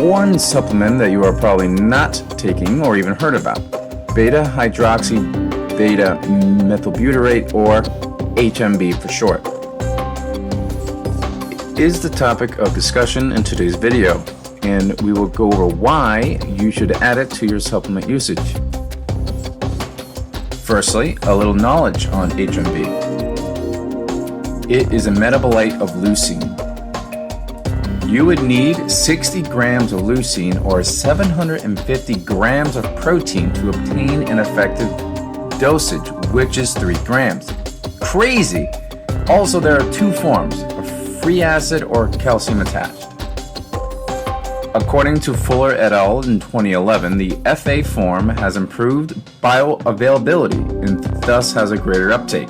one supplement that you are probably not taking or even heard about: beta-hydroxy beta-methylbutyrate, or HMB for short, is the topic of discussion in today's video, and we will go over why you should add it to your supplement usage. Firstly, a little knowledge on HMB. It is a metabolite of leucine. You would need 60 grams of leucine or 750 grams of protein to obtain an effective dosage, which is 3 grams. Crazy! Also, there are two forms, a free acid or calcium attached. According to Fuller et al. In 2011, the FA form has improved bioavailability and thus has a greater uptake.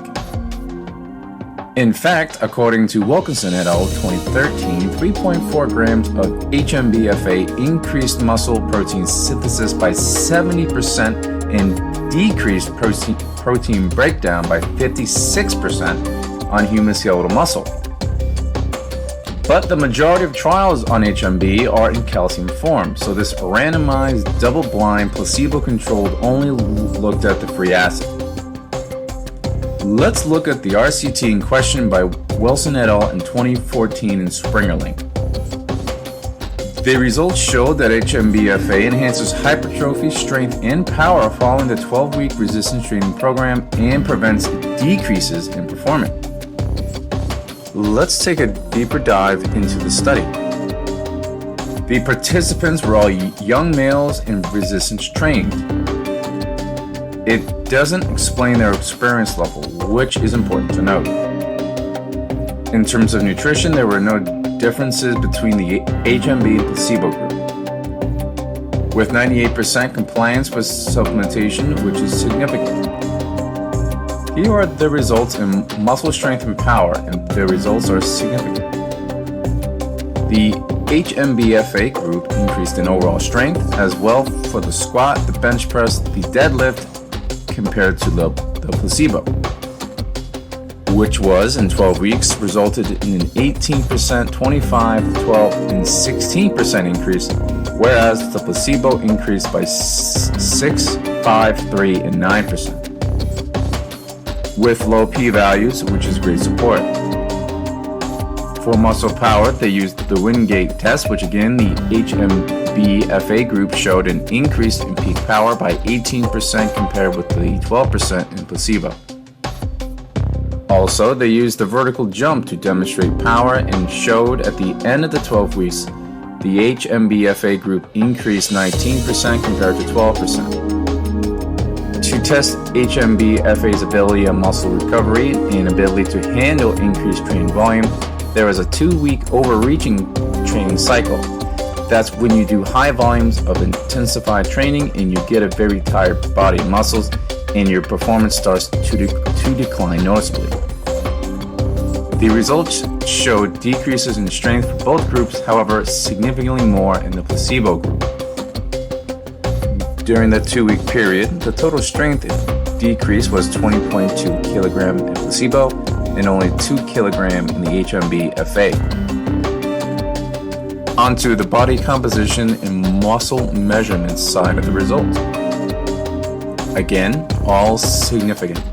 In fact, according to Wilkinson et al. 2013, 3.4 grams of HMB-FA increased muscle protein synthesis by 70% and decreased protein breakdown by 56% on human skeletal muscle. But the majority of trials on HMB are in calcium form, so this randomized, double-blind, placebo-controlled only looked at the free acid. Let's look at the RCT in question by Wilson et al. In 2014 in Springerling. The results showed that HMB-FA enhances hypertrophy, strength, and power following the 12-week resistance training program and prevents decreases in performance. Let's take a deeper dive into the study. The participants were all young males and resistance trained. It doesn't explain their experience level, which is important to note. In terms of nutrition, there were no differences between the HMB and placebo group, with 98% compliance with supplementation, which is significant. Here are the results in muscle strength and power, and the results are significant. The HMB-FA group increased in overall strength as well for the squat, the bench press, the deadlift compared to the placebo, which was in 12 weeks resulted in an 18%, 25%, 12%, and 16% increase, whereas the placebo increased by 6%, 5%, 3%, and 9%. With low p-values, which is great support. For muscle power, they used the Wingate test, which again, the HMB-FA group showed an increase in peak power by 18% compared with the 12% in placebo. Also, they used the vertical jump to demonstrate power and showed at the end of the 12 weeks, the HMB-FA group increased 19% compared to 12%. To test HMB-FA's ability on muscle recovery and ability to handle increased training volume, there was a 2-week overreaching training cycle. That's when you do high volumes of intensified training and you get a very tired body and muscles, and your performance starts to decline noticeably. The results showed decreases in strength for both groups, however, significantly more in the placebo group. During the 2-week period, the total strength decrease was 20.2 kg in placebo and only 2 kg in the HMB-FA. Onto the body composition and muscle measurements side of the results. Again, all significant.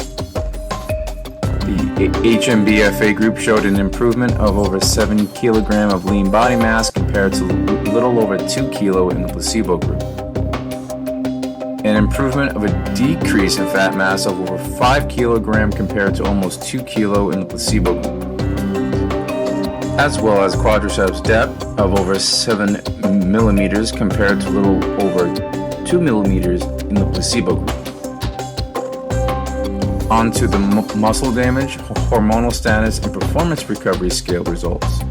The HMB-FA group showed an improvement of over 7 kg of lean body mass compared to a little over 2 kg in the placebo group. An improvement of a decrease in fat mass of over 5 kg compared to almost 2 kg in the placebo group, as well as quadriceps depth of over 7 millimeters compared to a little over 2 millimeters in the placebo group. On to the muscle damage, hormonal status, and performance recovery scale results.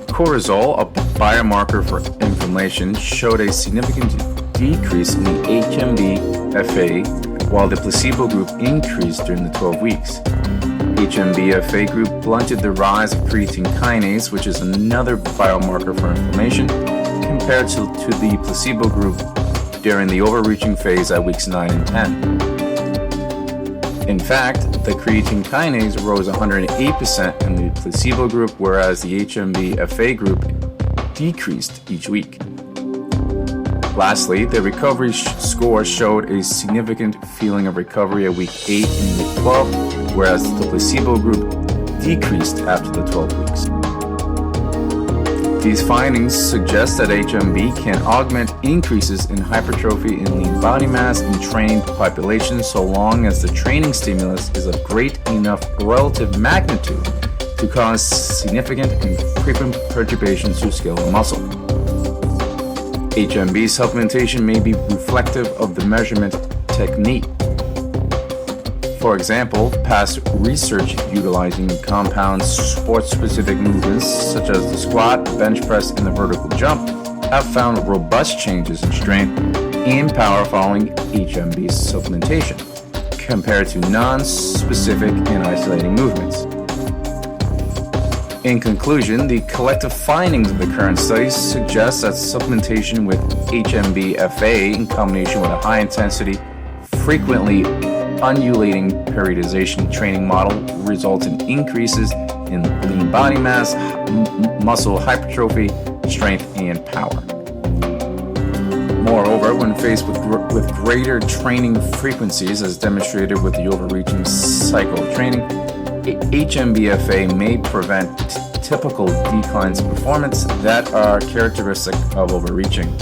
Cortisol, a biomarker for inflammation, showed a significant decrease in the HMB-FA, while the placebo group increased during the 12 weeks. HMB-FA group blunted the rise of creatine kinase, which is another biomarker for inflammation, compared to the placebo group during the overreaching phase at weeks 9 and 10. In fact, the creatine kinase rose 108% in the placebo group, whereas the HMB-FA group decreased each week. Lastly, the recovery score showed a significant feeling of recovery at week 8 and week 12, whereas the placebo group decreased after the 12 weeks. These findings suggest that HMB can augment increases in hypertrophy and lean body mass in trained populations so long as the training stimulus is of great enough relative magnitude to cause significant and frequent perturbations to skeletal muscle. HMB supplementation may be reflective of the measurement technique. For example, past research utilizing compound sport-specific movements such as the squat, bench press, and the vertical jump have found robust changes in strength and power following HMB supplementation compared to non-specific and isolating movements. In conclusion, the collective findings of the current studies suggest that supplementation with HMB-FA in combination with a high-intensity, frequently undulating periodization training model results in increases in lean body mass, muscle hypertrophy, strength, and power. Moreover, when faced with greater training frequencies, as demonstrated with the overreaching cycle of training, HMB-FA may prevent typical declines in performance that are characteristic of overreaching.